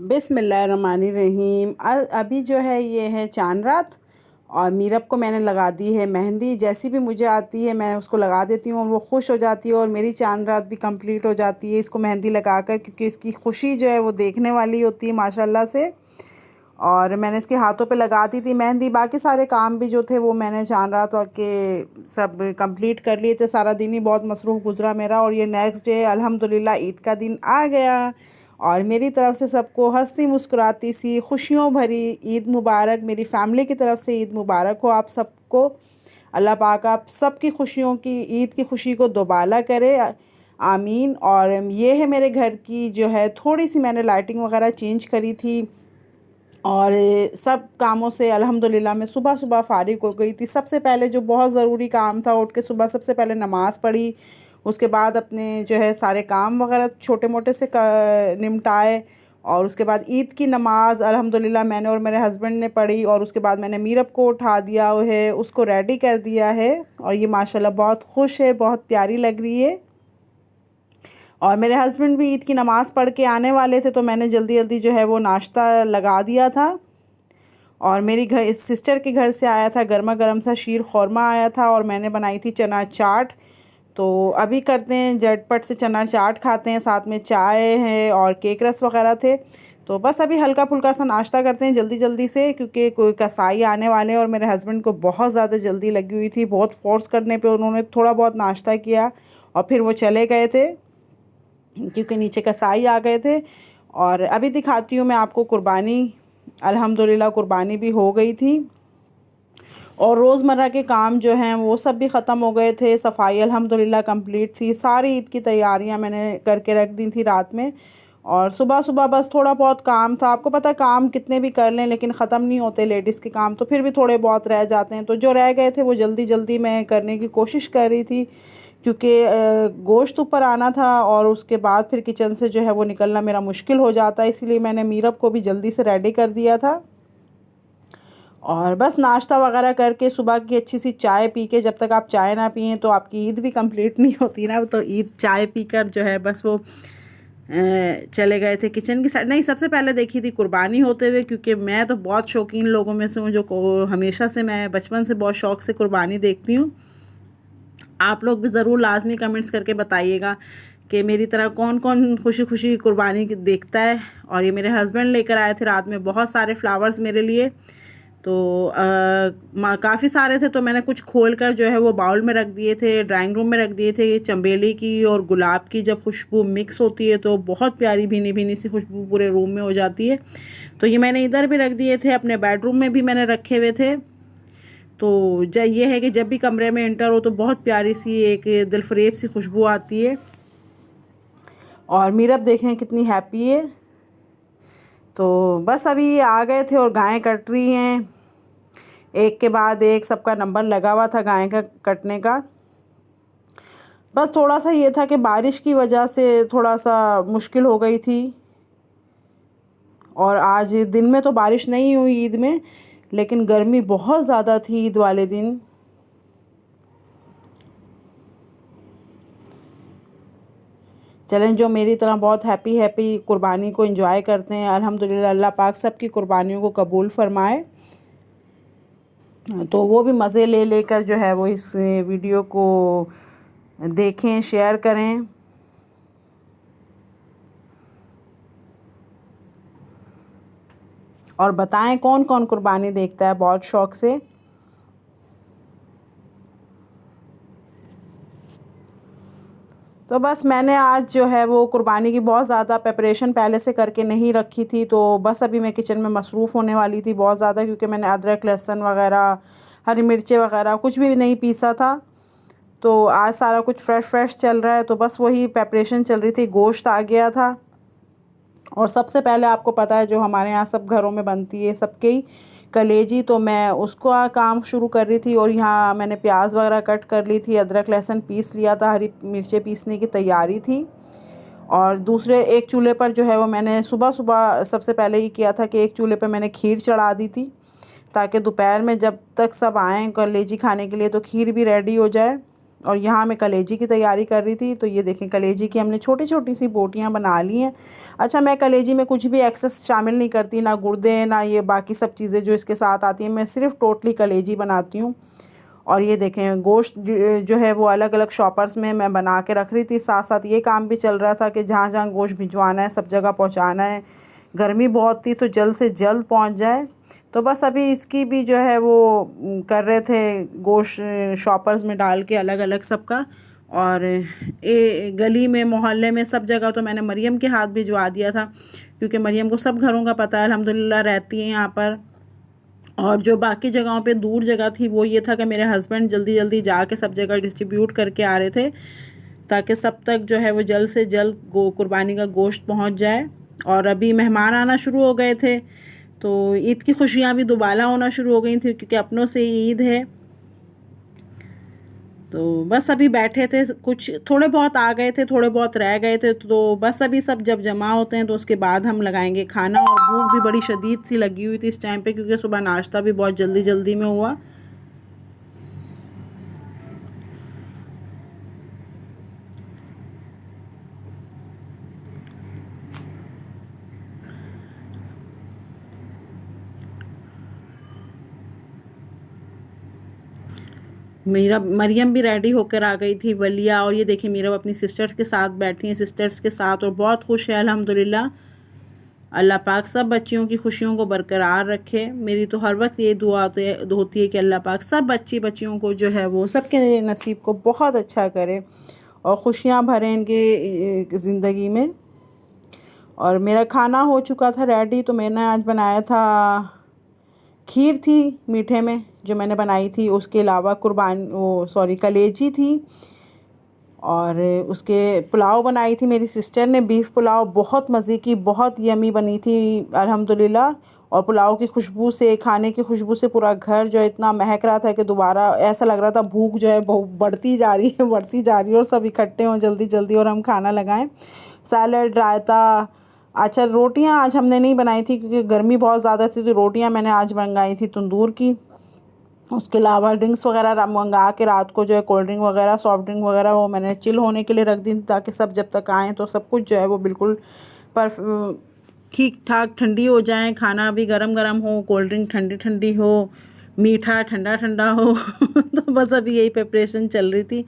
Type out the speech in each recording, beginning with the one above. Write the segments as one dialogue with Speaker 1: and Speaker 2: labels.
Speaker 1: बिस्मिल्लाहिर्रहमानिर्रहीम। अभी जो है ये है चांद रात और मीरब को मैंने लगा दी है मेहंदी। जैसी भी मुझे आती है मैं उसको लगा देती हूँ और वो खुश हो जाती है और मेरी चांद रात भी कंप्लीट हो जाती है इसको मेहंदी लगाकर, क्योंकि इसकी खुशी जो है वो देखने वाली होती है माशाल्लाह से। और मैंने इसके हाथों पे लगा दी थी मेहंदी। बाकी सारे काम भी जो थे वो मैंने चांद रात के सब कंप्लीट कर लिए थे। सारा दिन ही बहुत मसरूफ़ गुजरा मेरा और ये नेक्स्ट डे अल्हम्दुलिल्लाह ईद का दिन आ गया। और मेरी तरफ़ से सबको हंसी मुस्कुराती सी खुशियों भरी ईद मुबारक। मेरी फ़ैमिली की तरफ़ से ईद मुबारक हो आप सबको। अल्लाह पाक आप सबकी खुशियों की, ईद की खुशी को दोबाला करे, आमीन। और ये है मेरे घर की जो है थोड़ी सी मैंने लाइटिंग वगैरह चेंज करी थी और सब कामों से अल्हम्दुलिल्लाह मैं सुबह सुबह फ़ारिग हो गई थी। सबसे पहले जो बहुत ज़रूरी काम था, उठ के सुबह सबसे पहले नमाज़ पढ़ी। उसके बाद अपने जो है सारे काम वगैरह छोटे मोटे से निपटाए और उसके बाद ईद की नमाज़ अल्हम्दुलिल्लाह मैंने और मेरे हस्बैंड ने पढ़ी। और उसके बाद मैंने मीरब को उठा दिया है, उसको रेडी कर दिया है और ये माशाल्लाह बहुत खुश है, बहुत प्यारी लग रही है। और मेरे हस्बैंड भी ईद की नमाज़ पढ़ के आने वाले थे तो मैंने जल्दी जल्दी जो है वो नाश्ता लगा दिया था। और मेरी घर सिस्टर के घर से आया था गर्मा गर्म सा शीर ख़ौरमा आया था और मैंने बनाई थी चना चाट। तो अभी करते हैं झटपट से चना चाट खाते हैं, साथ में चाय है और केक रस वगैरह थे। तो बस अभी हल्का फुल्का सा नाश्ता करते हैं जल्दी जल्दी से, क्योंकि कोई कसाई आने वाले हैं और मेरे हस्बैंड को बहुत ज़्यादा जल्दी लगी हुई थी। बहुत फोर्स करने पे उन्होंने थोड़ा बहुत नाश्ता किया और फिर वो चले गए थे क्योंकि नीचे कसाई आ गए थे। और अभी दिखाती हूँ मैं आपको कुर्बानी। अल्हम्दुलिल्लाह कुर्बानी भी हो गई थी और रोज़मर्रा के काम जो हैं वो सब भी ख़त्म हो गए थे। सफाई अल्हम्दुलिल्लाह कंप्लीट थी। सारी ईद की तैयारियां मैंने करके रख दी थी रात में। और सुबह सुबह बस थोड़ा बहुत काम था। आपको पता है काम कितने भी कर लें लेकिन ख़त्म नहीं होते लेडीज़ के काम, तो फिर भी थोड़े बहुत रह जाते हैं। तो जो रह गए थे वो जल्दी जल्दी मैं करने की कोशिश कर रही थी, क्योंकि गोश्त ऊपर आना था और उसके बाद फिर किचन से जो है वो निकलना मेरा मुश्किल हो जाता है। इसीलिए मैंने मीरब को भी जल्दी से रेडी कर दिया था। और बस नाश्ता वगैरह करके सुबह की अच्छी सी चाय पी के, जब तक आप चाय ना पिएं तो आपकी ईद भी कंप्लीट नहीं होती ना। तो ईद चाय पीकर जो है बस वो चले गए थे किचन की साइड। नहीं, सबसे पहले देखी थी कुर्बानी होते हुए, क्योंकि मैं तो बहुत शौकीन लोगों में से हूँ जो हमेशा से मैं बचपन से बहुत शौक़ से कुर्बानी देखती हूँ। आप लोग भी ज़रूर लाजमी कमेंट्स करके बताइएगा कि मेरी तरह कौन कौन खुशी खुशी कुर्बानी देखता है। और ये मेरे हस्बैंड लेकर आए थे रात में बहुत सारे फ्लावर्स मेरे लिए। तो काफ़ी सारे थे तो मैंने कुछ खोल कर जो है वो बाउल में रख दिए थे, ड्राइंग रूम में रख दिए थे। चंबेली की और गुलाब की जब खुशबू मिक्स होती है तो बहुत प्यारी भीनी भीनी सी खुशबू पूरे रूम में हो जाती है। तो ये मैंने इधर भी रख दिए थे, अपने बेडरूम में भी मैंने रखे हुए थे। तो ये है कि जब भी कमरे में एंटर हो तो बहुत प्यारी सी एक दिलफरेब सी खुशबू आती है। और मीरब देखें कितनी हैप्पी है। तो बस अभी आ गए थे और गायें कट रही हैं, एक के बाद एक सबका नंबर लगा हुआ था गाय का कटने का। बस थोड़ा सा ये था कि बारिश की वजह से थोड़ा सा मुश्किल हो गई थी। और आज दिन में तो बारिश नहीं हुई ईद में, लेकिन गर्मी बहुत ज़्यादा थी ईद वाले दिन। चलें, जो मेरी तरह बहुत हैप्पी कुर्बानी को एंजॉय करते हैं, अल्हम्दुलिल्लाह अल्लाह पाक सबकी कुर्बानियों को कबूल फरमाए। तो वो भी मज़े ले लेकर जो है वो इस वीडियो को देखें, शेयर करें। और बताएं कौन कौन कुर्बानी देखता है बहुत शौक़ से। तो बस मैंने आज जो है वो कुर्बानी की बहुत ज़्यादा प्रिपरेशन पहले से करके नहीं रखी थी। तो बस अभी मैं किचन में मसरूफ़ होने वाली थी बहुत ज़्यादा, क्योंकि मैंने अदरक लहसुन वगैरह, हरी मिर्चें वगैरह कुछ भी नहीं पीसा था। तो आज सारा कुछ फ्रेश चल रहा है। तो बस वही प्रिपरेशन चल रही थी। गोश्त आ गया था और सबसे पहले आपको पता है जो हमारे यहाँ सब घरों में बनती है सबके ही कलेजी, तो मैं उसको काम शुरू कर रही थी। और यहाँ मैंने प्याज वगैरह कट कर ली थी, अदरक लहसुन पीस लिया था, हरी मिर्चें पीसने की तैयारी थी। और दूसरे एक चूल्हे पर जो है वो मैंने सुबह सुबह सबसे पहले ही किया था कि एक चूल्हे पर मैंने खीर चढ़ा दी थी, ताकि दोपहर में जब तक सब आएँ कलेजी खाने के लिए तो खीर भी रेडी हो जाए। और यहाँ मैं कलेजी की तैयारी कर रही थी। तो ये देखें, कलेजी की हमने छोटी छोटी सी बोटियाँ बना ली हैं। अच्छा, मैं कलेजी में कुछ भी एक्सेस शामिल नहीं करती, ना गुर्दे ना ये बाकी सब चीज़ें जो इसके साथ आती हैं, मैं सिर्फ टोटली कलेजी बनाती हूँ। और ये देखें, गोश्त जो है वो अलग अलग शॉपर्स में मैं बना के रख रही थी। साथ साथ ये काम भी चल रहा था कि जहाँ जहाँ गोश्त भिजवाना है सब जगह पहुँचाना है। गर्मी बहुत थी तो जल्द से जल्द पहुँच जाए। तो बस अभी इसकी भी जो है वो कर रहे थे, गोश्त शॉपर्स में डाल के अलग अलग सबका। और गली में मोहल्ले में सब जगह तो मैंने मरियम के हाथ भिजवा दिया था, क्योंकि मरियम को सब घरों का पता है, अल्हम्दुलिल्लाह रहती है यहाँ पर। और जो बाकी जगहों पे दूर जगह थी वो ये था कि मेरे हस्बैंड जल्दी जल्दी जाके सब जगह डिस्ट्रीब्यूट करके आ रहे थे, ताकि सब तक जो है वो जल्द से जल्द कुर्बानी का गोश्त पहुंच जाए। और अभी मेहमान आना शुरू हो गए थे, तो ईद की खुशियां भी दोबारा होना शुरू हो गई थी, क्योंकि अपनों से ही ईद है। तो बस अभी बैठे थे, कुछ थोड़े बहुत आ गए थे, थोड़े बहुत रह गए थे। तो बस अभी सब जब जमा होते हैं तो उसके बाद हम लगाएंगे खाना। और भूख भी बड़ी शदीद सी लगी हुई थी इस टाइम पे, क्योंकि सुबह नाश्ता भी बहुत जल्दी जल्दी में हुआ। मेरा मरियम भी रेडी होकर आ गई थी, वलिया। और ये देखिए, मेरा अपनी सिस्टर्स के साथ बैठी हैं, सिस्टर्स के साथ, और बहुत खुश है अल्हम्दुलिल्लाह। अल्लाह पाक सब बच्चियों की खुशियों को बरकरार रखे। मेरी तो हर वक्त ये दुआ होती है कि अल्लाह पाक सब बच्चियों को जो है वो सबके नसीब को बहुत अच्छा करे और खुशियाँ भरे इनकी ज़िंदगी में। और मेरा खाना हो चुका था रेडी, तो मैंने आज बनाया था, खीर थी मीठे में जो मैंने बनाई थी, उसके अलावा कलेजी थी, और उसके पुलाव बनाई थी मेरी सिस्टर ने, बीफ पुलाव, बहुत मज़े की, बहुत यमी बनी थी अल्हम्दुलिल्लाह। और पुलाव की खुशबू से, खाने की खुशबू से पूरा घर जो इतना महक रहा था कि दोबारा ऐसा लग रहा था भूख जो है बहुत बढ़ती जा रही है, बढ़ती जा रही है, और सब इकट्ठे हों जल्दी जल्दी और हम खाना लगाएं। सैलड, रायता। अच्छा, रोटियां आज हमने नहीं बनाई थी क्योंकि गर्मी बहुत ज़्यादा थी, तो रोटियां मैंने आज मंगाई थी तंदूर की। उसके अलावा ड्रिंक्स वगैरह मंगा के रात को जो है कोल्ड ड्रिंक वगैरह, सॉफ्ट ड्रिंक वगैरह, वो मैंने चिल होने के लिए रख दी, ताकि सब जब तक आएँ तो सब कुछ जो है वो बिल्कुल पर ठीक ठाक ठंडी हो जाए। खाना भी गरम गरम हो, कोल्ड ड्रिंक ठंडी ठंडी हो, मीठा ठंडा ठंडा हो तो बस अभी यही प्रिपरेशन चल रही थी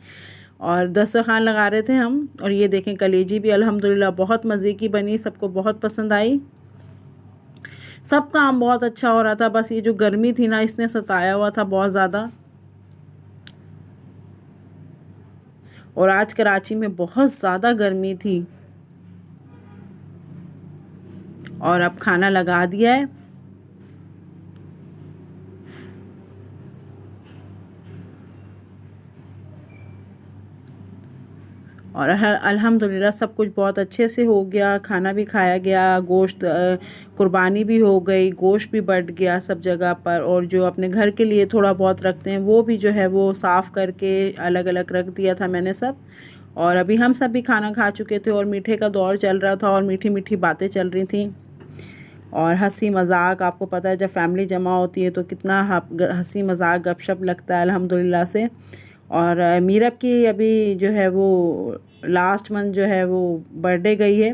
Speaker 1: और दस्तरखान लगा रहे थे हम। और ये देखें, कलेजी भी अल्हम्दुलिल्लाह बहुत मज़े की बनी, सबको बहुत पसंद आई। सब काम बहुत अच्छा हो रहा था, बस ये जो गर्मी थी ना, इसने सताया हुआ था बहुत ज़्यादा। और आज कराची में बहुत ज़्यादा गर्मी थी। और अब खाना लगा दिया है। और अल्हम्दुलिल्लाह सब कुछ बहुत अच्छे से हो गया, खाना भी खाया गया, गोश्त कुर्बानी भी हो गई, गोश्त भी बढ़ गया सब जगह पर। और जो अपने घर के लिए थोड़ा बहुत रखते हैं वो भी जो है वो साफ़ करके अलग अलग रख दिया था मैंने सब। और अभी हम सब भी खाना खा चुके थे और मीठे का दौर चल रहा था और मीठी मीठी बातें चल रही थी और हंसी मजाक। आपको पता है जब फैमिली जमा होती है तो कितना हंसी मजाक गपशप लगता है अल्हम्दुलिल्लाह से। और मीरब की अभी जो है वो लास्ट मंथ जो है वो बर्थडे गई है,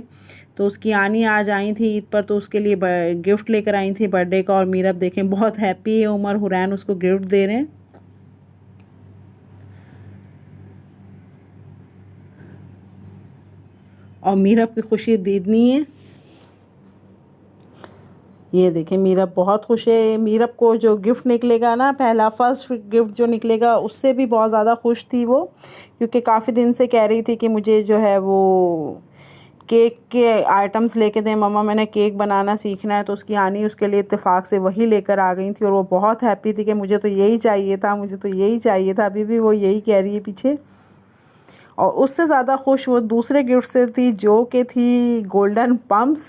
Speaker 1: तो उसकी आनी आज आई थी ईद पर, तो उसके लिए गिफ्ट लेकर आई थी बर्थडे का। और मीरब देखें बहुत हैप्पी है, उमर हुरैन उसको गिफ्ट दे रहे हैं। और मीरब की खुशी दीदनी है। ये देखें, मीरब बहुत खुश है। मीरब को जो गिफ्ट निकलेगा ना, पहला फर्स्ट गिफ्ट जो निकलेगा, उससे भी बहुत ज़्यादा खुश थी वो, क्योंकि काफ़ी दिन से कह रही थी कि मुझे जो है वो केक के आइटम्स लेके दें मम्मा, मैंने केक बनाना सीखना है। तो उसकी आनी उसके लिए इत्तेफाक से वही लेकर आ गई थी और वो बहुत हैप्पी थी कि मुझे तो यही चाहिए था, मुझे तो यही चाहिए था। अभी भी वो यही कह रही है पीछे। और उससे ज़्यादा खुश वो दूसरे गिफ्ट से थी, जो कि थी गोल्डन पम्प्स।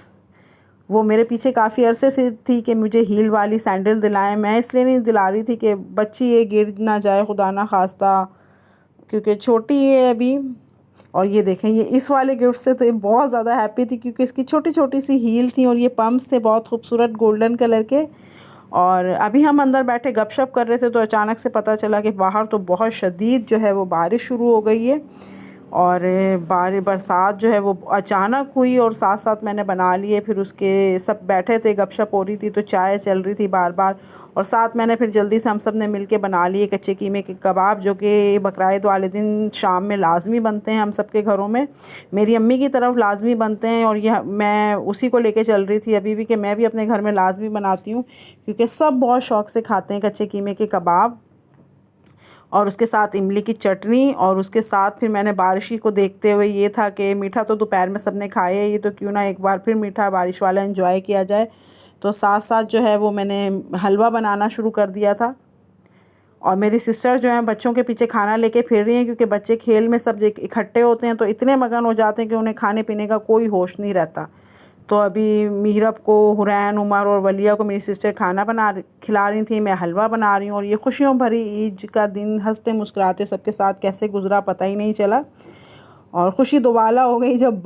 Speaker 1: वो मेरे पीछे काफ़ी अरसे से थी कि मुझे हील वाली सैंडल दिलाएं। मैं इसलिए नहीं दिला रही थी कि बच्ची ये गिर ना जाए खुदा ना खास्ता, क्योंकि छोटी है अभी। और ये देखें, ये इस वाले गिफ्ट से तो बहुत ज़्यादा हैप्पी थी, क्योंकि इसकी छोटी छोटी सी हील थी और ये पम्प्स थे बहुत खूबसूरत गोल्डन कलर के। और अभी हम अंदर बैठे गपशप कर रहे थे तो अचानक से पता चला कि बाहर तो बहुत शदीद जो है वो बारिश शुरू हो गई है। और बरसात जो है वो अचानक हुई और साथ साथ मैंने बना लिए। फिर उसके सब बैठे थे, गपशप हो रही थी तो चाय चल रही थी बार बार, और साथ मैंने फिर जल्दी से हम सब ने मिल के बना लिए कच्चे कीमे के कबाब, जो कि बकरीद वाले दिन शाम में लाजमी बनते हैं हम सब के घरों में। मेरी अम्मी की तरफ लाजमी बनते हैं और यह मैं उसी को लेके चल रही थी अभी भी कि मैं भी अपने घर में लाजमी बनाती हूँ, क्योंकि सब बहुत शौक़ से खाते हैं कच्चे कीमे के कबाब। और उसके साथ इमली की चटनी, और उसके साथ फिर मैंने बारिश को देखते हुए ये था कि मीठा तो दोपहर में सब ने खाया है, ये तो क्यों ना एक बार फिर मीठा बारिश वाला एंजॉय किया जाए। तो साथ साथ जो है वो मैंने हलवा बनाना शुरू कर दिया था। और मेरी सिस्टर जो हैं बच्चों के पीछे खाना लेके फिर रही हैं, क्योंकि बच्चे खेल में सब इकट्ठे होते हैं तो इतने मगन हो जाते हैं कि उन्हें खाने पीने का कोई होश नहीं रहता। तो अभी मीरब को, हुरैन, उमर और वलिया को मेरी सिस्टर खाना खिला रही थी, मैं हलवा बना रही हूँ। और ये खुशियों भरी ईद का दिन हंसते मुस्कुराते सबके साथ कैसे गुजरा पता ही नहीं चला। और खुशी दोबाला हो गई जब